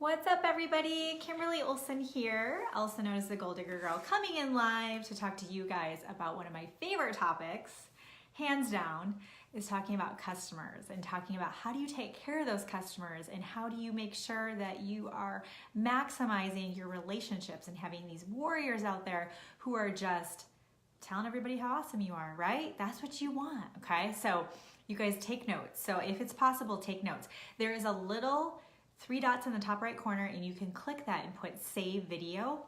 What's up, everybody? Kimberly Olson here, also known as the Gold Digger Girl, coming in live to talk to you guys about one of my favorite topics, hands down, is talking about customers and talking about how do you take care of those customers and how do you make sure that you are maximizing your relationships and having these warriors out there who are just telling everybody how awesome you are, right? That's what you want, okay? So you guys take notes. So if it's possible, take notes. There is a little 3 dots in the top right corner and you can click that and put save video.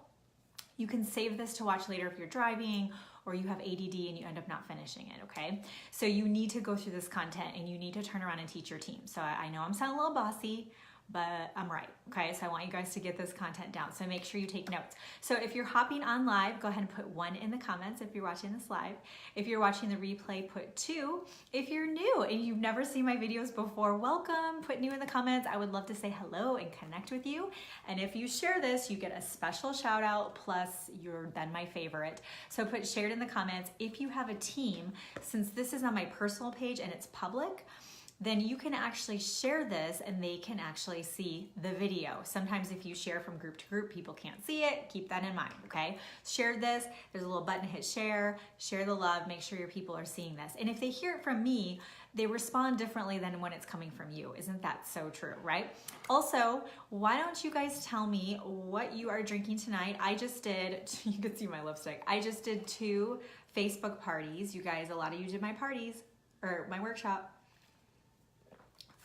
You can save this to watch later if you're driving or you have ADD and you end up not finishing it, okay? So you need to go through this content and you need to turn around and teach your team. So I know I'm sounding a little bossy, but I'm right, okay? So I want you guys to get this content down. So make sure you take notes. So if you're hopping on live, go ahead and put 1 in the comments if you're watching this live. If you're watching the replay, put 2. If you're new and you've never seen my videos before, welcome. Put new in the comments. I would love to say hello and connect with you. And if you share this, you get a special shout out, plus you're then my favorite. So put shared in the comments. If you have a team, since this is on my personal page and it's public, then you can actually share this and they can actually see the video. Sometimes if you share from group to group, people can't see it. Keep that in mind, okay? Share this. There's a little button, hit share the love, make sure your people are seeing this. And if they hear it from me, they respond differently than when it's coming from you. Isn't that so true, right? Also, why don't you guys tell me what you are drinking tonight? I just did, you can see my lipstick. I just did 2 Facebook parties. You guys, a lot of you did my parties or my workshop.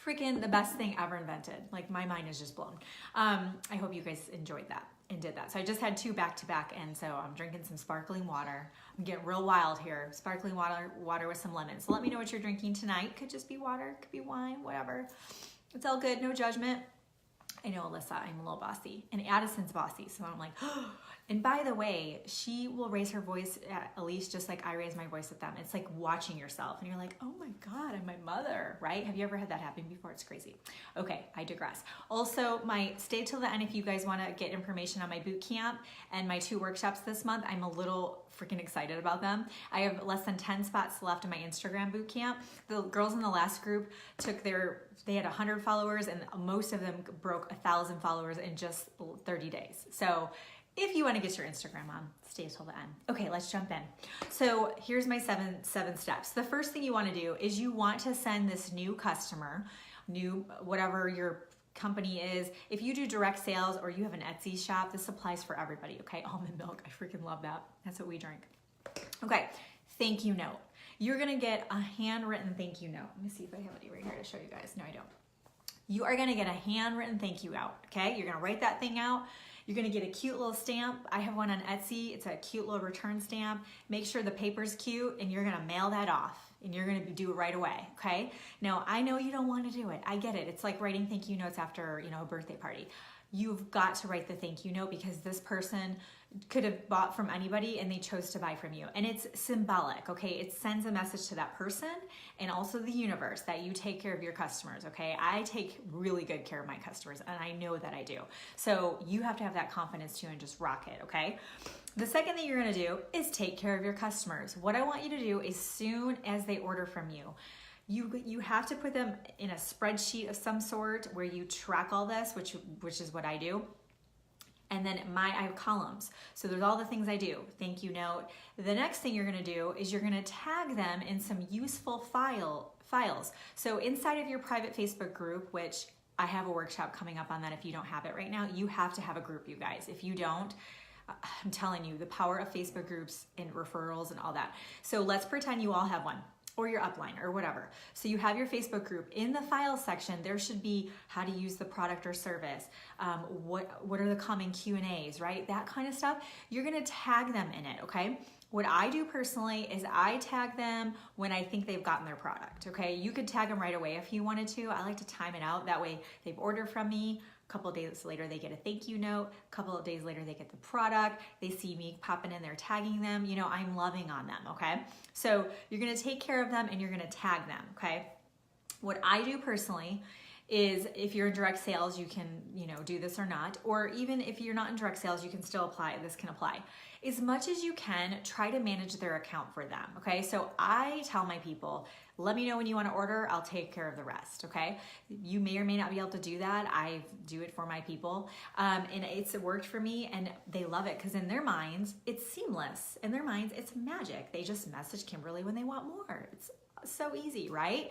Freaking the best thing ever invented. Like, my mind is just blown. I hope you guys enjoyed that and did that. So I just had 2 back to back, and so I'm drinking some sparkling water. I'm getting real wild here. Sparkling water with some lemon. So let me know what you're drinking tonight. Could just be water, could be wine, whatever. It's all good, no judgment. I know, Alyssa, I'm a little bossy. And Addison's bossy, so I'm like, oh. And by the way, she will raise her voice at Elise just like I raise my voice at them. It's like watching yourself and you're like, oh my God, I'm my mother, right? Have you ever had that happen before? It's crazy. Okay, I digress. Also, stay till the end if you guys wanna get information on my boot camp and my 2 workshops this month. I'm a little freaking excited about them. I have less than 10 spots left in my Instagram boot camp. The girls in the last group they had 100 followers and most of them broke 1,000 followers in just 30 days. So if you want to get your Instagram on, stay till the end. Okay, let's jump in. So here's my seven steps. The first thing you want to do is you want to send this new customer, whatever your company is. If you do direct sales or you have an Etsy shop, this applies for everybody, okay? Almond milk, I freaking love that. That's what we drink. Okay, thank you note. You're gonna get a handwritten thank you note. Let me see if I have it right here to show you guys. No, I don't. You are gonna get a handwritten thank you out, okay? You're gonna write that thing out. You're gonna get a cute little stamp. I have one on Etsy. It's a cute little return stamp. Make sure the paper's cute and you're gonna mail that off and you're gonna do it right away, okay? Now, I know you don't wanna do it. I get it. It's like writing thank you notes after, a birthday party. You've got to write the thank you note because this person could have bought from anybody and they chose to buy from you. And it's symbolic, okay? It sends a message to that person and also the universe that you take care of your customers, okay? I take really good care of my customers and I know that I do. So you have to have that confidence too and just rock it, okay? The second thing you're gonna do is take care of your customers. What I want you to do as soon as they order from you, you have to put them in a spreadsheet of some sort where you track all this, which is what I do. And then I have columns. So there's all the things I do. Thank you note. The next thing you're gonna do is you're gonna tag them in some useful files. So inside of your private Facebook group, which I have a workshop coming up on that if you don't have it right now, you have to have a group, you guys. If you don't, I'm telling you, the power of Facebook groups and referrals and all that. So let's pretend you all have one, or your upline or whatever. So you have your Facebook group. In the files section, there should be how to use the product or service, what are the common Q&As, right? That kind of stuff. You're gonna tag them in it, okay? What I do personally is I tag them when I think they've gotten their product, okay? You could tag them right away if you wanted to. I like to time it out. That way they've ordered from me. A couple of days later, they get a thank you note. A couple of days later, they get the product. They see me popping in there, tagging them. I'm loving on them, okay? So you're gonna take care of them and you're gonna tag them, okay? What I do personally is if you're in direct sales, you can, do this or not, or even if you're not in direct sales, you can still apply, this can apply. As much as you can, try to manage their account for them, okay? So I tell my people, let me know when you want to order. I'll take care of the rest, okay? You may or may not be able to do that. I do it for my people, and it's worked for me, and they love it because in their minds, it's seamless. In their minds, it's magic. They just message Kimberly when they want more. It's so easy, right?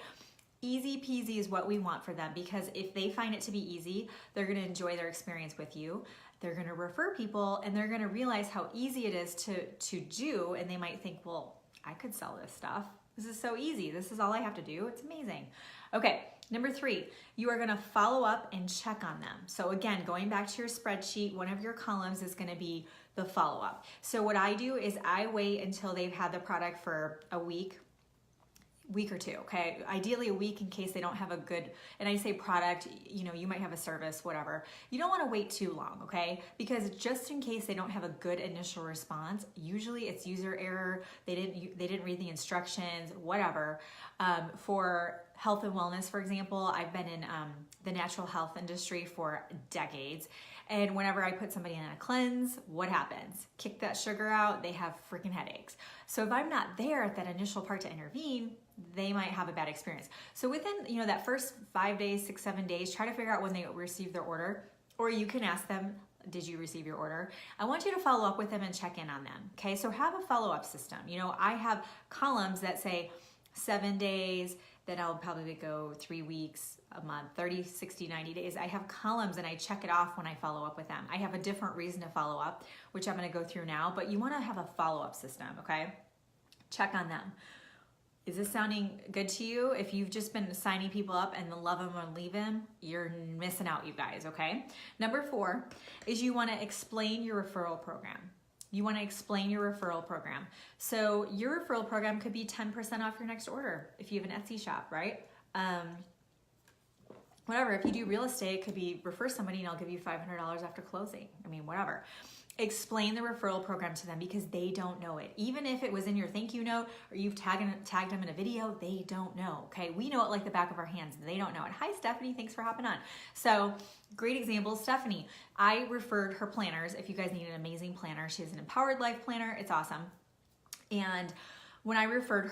Easy peasy is what we want for them, because if they find it to be easy, they're going to enjoy their experience with you. They're going to refer people, and they're going to realize how easy it is to do, and they might think, well, I could sell this stuff. This is so easy. This is all I have to do. It's amazing. Okay, number 3, you are going to follow up and check on them. So again, going back to your spreadsheet, one of your columns is going to be the follow-up. So what I do is I wait until they've had the product for a week or two, okay? Ideally a week in case they don't have a good, and I say product, you know, you might have a service, whatever. You don't want to wait too long, okay? Because just in case they don't have a good initial response, usually it's user error, they didn't read the instructions, whatever. For health and wellness, for example, I've been in the natural health industry for decades. And whenever I put somebody in a cleanse, what happens? Kick that sugar out, they have freaking headaches. So if I'm not there at that initial part to intervene, they might have a bad experience. So within, you know, that first 5 days, 6, 7 days, try to figure out when they receive their order, or you can ask them, did you receive your order? I want you to follow up with them and check in on them, okay? So have a follow-up system. You know, I have columns that say 7 days, then I'll probably go 3 weeks, a month, 30, 60, 90 days. I have columns and I check it off when I follow up with them. I have a different reason to follow up, which I'm gonna go through now, but you wanna have a follow-up system, okay? Check on them. Is this sounding good to you? If you've just been signing people up and then love them or leave them, you're missing out, you guys, okay? Number 4 is you wanna explain your referral program. You wanna explain your referral program. So your referral program could be 10% off your next order if you have an Etsy shop, right? Whatever, if you do real estate, it could be refer somebody and I'll give you $500 after closing. I mean, whatever. Explain the referral program to them because they don't know it. Even if it was in your thank you note or you've tagged them in a video, they don't know, okay? We know it like the back of our hands. They don't know it. Hi, Stephanie. Thanks for hopping on. So, great example, Stephanie. I referred her planners. If you guys need an amazing planner, she has an Empowered Life planner. It's awesome. And when I referred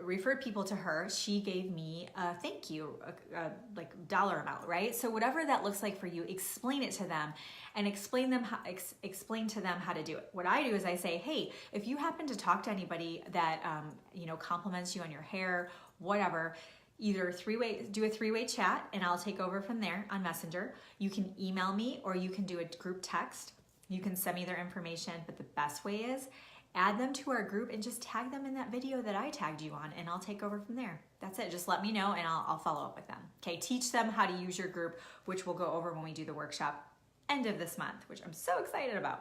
referred people to her, she gave me a thank you, like dollar amount, right? So whatever that looks like for you, explain it to them and explain to them how to do it. What I do is I say, hey, if you happen to talk to anybody that you know, compliments you on your hair, whatever, either do a three-way chat and I'll take over from there on Messenger. You can email me or you can do a group text. You can send me their information, but the best way is add them to our group and just tag them in that video that I tagged you on and I'll take over from there. That's it. Just let me know and I'll follow up with them. Okay, teach them how to use your group, which we'll go over when we do the workshop end of this month, which I'm so excited about.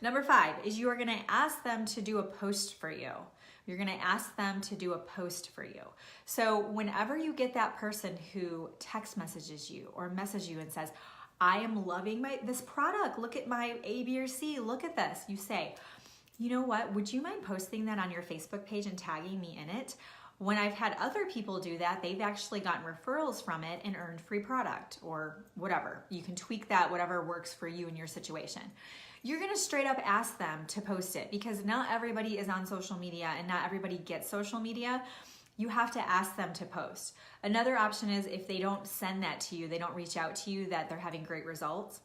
Number 5 is you are gonna ask them to do a post for you. You're gonna ask them to do a post for you. So whenever you get that person who text messages you or messages you and says, I am loving this product, look at my A, B, or C, look at this, you say, you know what, would you mind posting that on your Facebook page and tagging me in it? When I've had other people do that, they've actually gotten referrals from it and earned free product or whatever. You can tweak that, whatever works for you in your situation. You're gonna straight up ask them to post it because not everybody is on social media and not everybody gets social media. You have to ask them to post. Another option is if they don't send that to you, they don't reach out to you that they're having great results,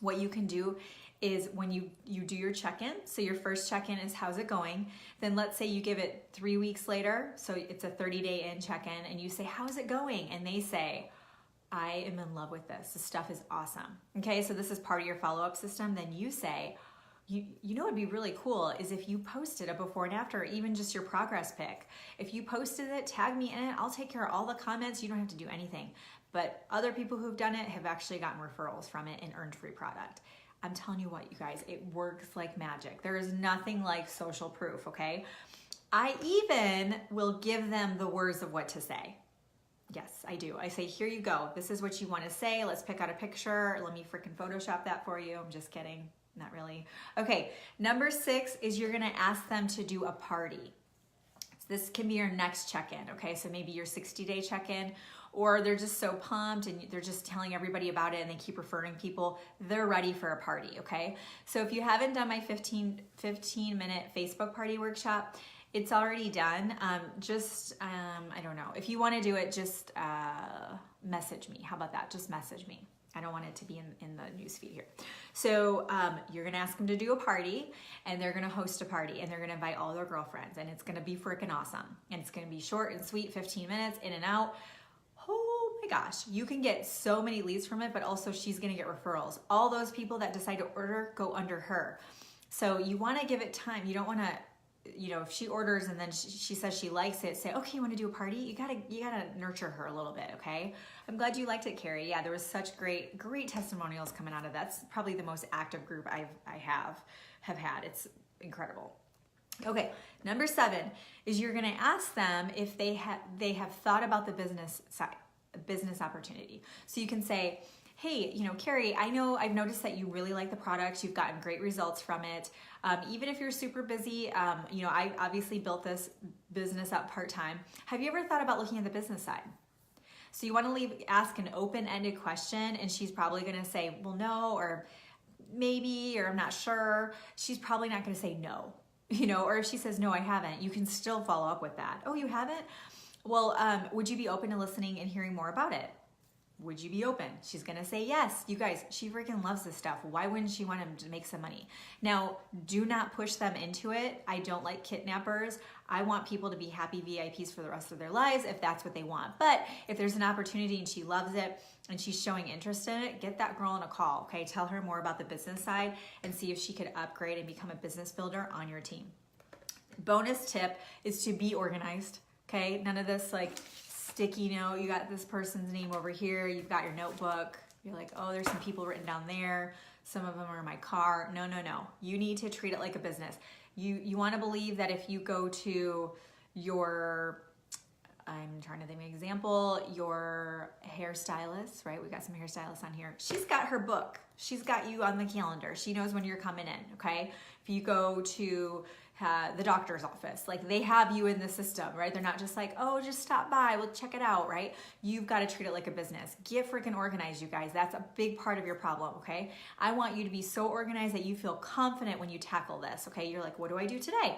what you can do is when you do your check-in, so your first check-in is how's it going, then let's say you give it 3 weeks later, so it's a 30-day in check-in, and you say, how's it going? And they say, I am in love with this. This stuff is awesome. Okay, so this is part of your follow-up system. Then you say, you know what'd be really cool is if you posted a before and after, or even just your progress pic. If you posted it, tag me in it, I'll take care of all the comments. You don't have to do anything. But other people who've done it have actually gotten referrals from it and earned free product. I'm telling you what, you guys, it works like magic. There is nothing like social proof, okay? I even will give them the words of what to say. Yes, I do. I say, here you go. This is what you want to say. Let's pick out a picture. Let me freaking Photoshop that for you. I'm just kidding. Not really. Okay, number 6 is you're going to ask them to do a party. This can be your next check-in, okay? So maybe your 60-day check-in, or they're just so pumped and they're just telling everybody about it and they keep referring people. They're ready for a party, okay? So if you haven't done my 15-minute Facebook party workshop, It's already done. I don't know. If you want to do it, just message me. How about that? Just message me. I don't want it to be in the newsfeed here. So you're going to ask them to do a party, and they're going to host a party, and they're going to invite all their girlfriends, and it's going to be freaking awesome. And it's going to be short and sweet, 15 minutes, in and out. Oh my gosh, you can get so many leads from it, but also she's going to get referrals. All those people that decide to order go under her. So you want to give it time. You don't want to, if she orders and then she says she likes it, say, okay, you want to do a party? You gotta nurture her a little bit, okay? I'm glad you liked it, Carrie. Yeah, there was such great testimonials coming out of that. That's probably the most active group I have had. It's incredible. Okay, number 7 is you're gonna ask them if they have thought about the business side, business opportunity. So you can say, hey, Carrie, I know I've noticed that you really like the product. You've gotten great results from it. Even if you're super busy, I obviously built this business up part-time. Have you ever thought about looking at the business side? So you want to ask an open-ended question, and she's probably going to say, well, no, or maybe, or I'm not sure. She's probably not going to say no, or if she says, no, I haven't, you can still follow up with that. Oh, you haven't? Well, would you be open to listening and hearing more about it? Would you be open? She's gonna say yes. You guys, she freaking loves this stuff. Why wouldn't she want him to make some money? Now, do not push them into it. I don't like kidnappers. I want people to be happy VIPs for the rest of their lives if that's what they want. But if there's an opportunity and she loves it and she's showing interest in it, get that girl on a call, okay? Tell her more about the business side and see if she could upgrade and become a business builder on your team. Bonus tip is to be organized, okay? None of this like sticky note, you got this person's name over here, you've got your notebook, you're like, oh, there's some people written down there, some of them are in my car. No. You need to treat it like a business. You want to believe that if you go to your, I'm trying to think of an example, your hairstylist, right? We got some hairstylists on here. She's got her book. She's got you on the calendar. She knows when you're coming in, okay? If you go to the doctor's office, like they have you in the system, right? They're not just like, oh, just stop by, we'll check it out, right? You've got to treat it like a business. Get freaking organized, you guys. That's a big part of your problem, okay? I want you to be so organized that you feel confident when you tackle this, okay? You're like, what do I do today?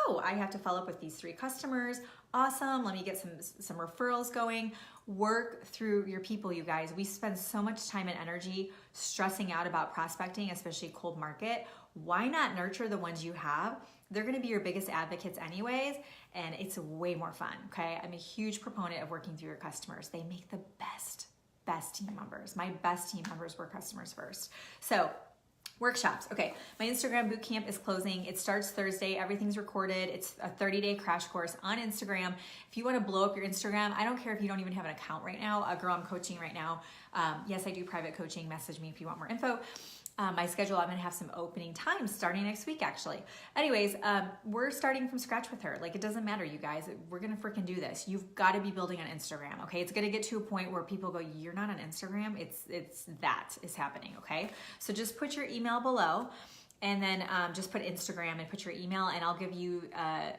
Oh, I have to follow up with these 3 customers. Awesome, let me get some referrals going. Work through your people, you guys. We spend so much time and energy stressing out about prospecting, especially cold market. Why not nurture the ones you have? They're gonna be your biggest advocates anyways, and it's way more fun, okay? I'm a huge proponent of working through your customers. They make the best team members. My best team members were customers first. So, workshops. Okay, my Instagram bootcamp is closing. It starts Thursday. Everything's recorded. It's a 30-day crash course on Instagram. If you want to blow up your Instagram, I don't care if you don't even have an account right now. A girl I'm coaching right now. Yes, I do private coaching. Message me if you want more info. My schedule, I'm going to have some opening times starting next week, actually. Anyways, we're starting from scratch with her. Like, it doesn't matter, you guys. We're going to freaking do this. You've got to be building on Instagram, okay? It's going to get to a point where people go, you're not on Instagram? It's that is happening, okay? So just put your email below, and then just put Instagram and put your email, and I'll give you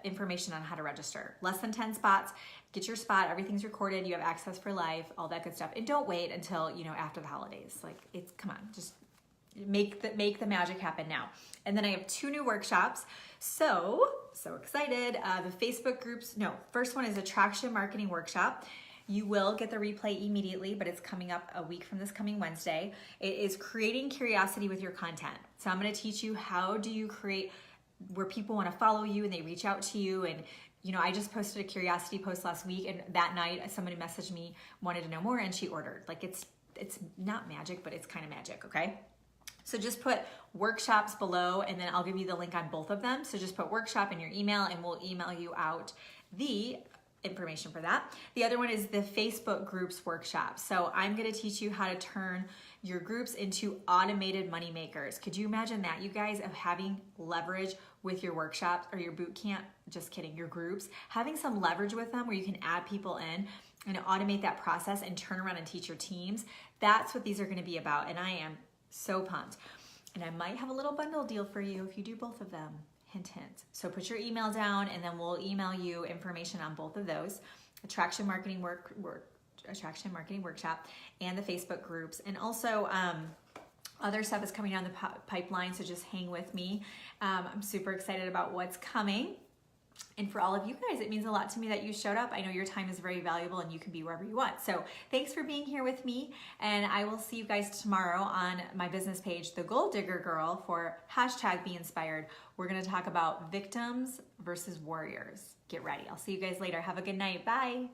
information on how to register. Less than 10 spots. Get your spot. Everything's recorded. You have access for life, all that good stuff. And don't wait until, after the holidays. Like, come on, just make the magic happen now. And then I have 2 new workshops. So excited. The Facebook groups, first one is Attraction Marketing Workshop. You will get the replay immediately, but it's coming up a week from this coming Wednesday. It is creating curiosity with your content. So I'm going to teach you how do you create where people want to follow you and they reach out to you. And I just posted a curiosity post last week, and that night somebody messaged me, wanted to know more, and she ordered. Like, it's not magic, but it's kind of magic, okay? So just put workshops below, and then I'll give you the link on both of them. So just put workshop in your email, and we'll email you out the information for that. The other one is the Facebook groups workshop. So I'm going to teach you how to turn your groups into automated money makers. Could you imagine that, you guys, of having leverage with your workshops or your boot camp? Just kidding, your groups. Having some leverage with them where you can add people in and automate that process and turn around and teach your teams. That's what these are going to be about, and I am so pumped. And I might have a little bundle deal for you if you do both of them. Hint, hint. So put your email down, and then we'll email you information on both of those. Attraction Marketing Workshop and the Facebook groups. And also other stuff is coming down the pipeline, so just hang with me. I'm super excited about what's coming. And for all of you guys, it means a lot to me that you showed up. I know your time is very valuable and you can be wherever you want. So thanks for being here with me. And I will see you guys tomorrow on my business page, The Goal Digger Girl, for #BeInspired. We're going to talk about victims versus warriors. Get ready. I'll see you guys later. Have a good night. Bye.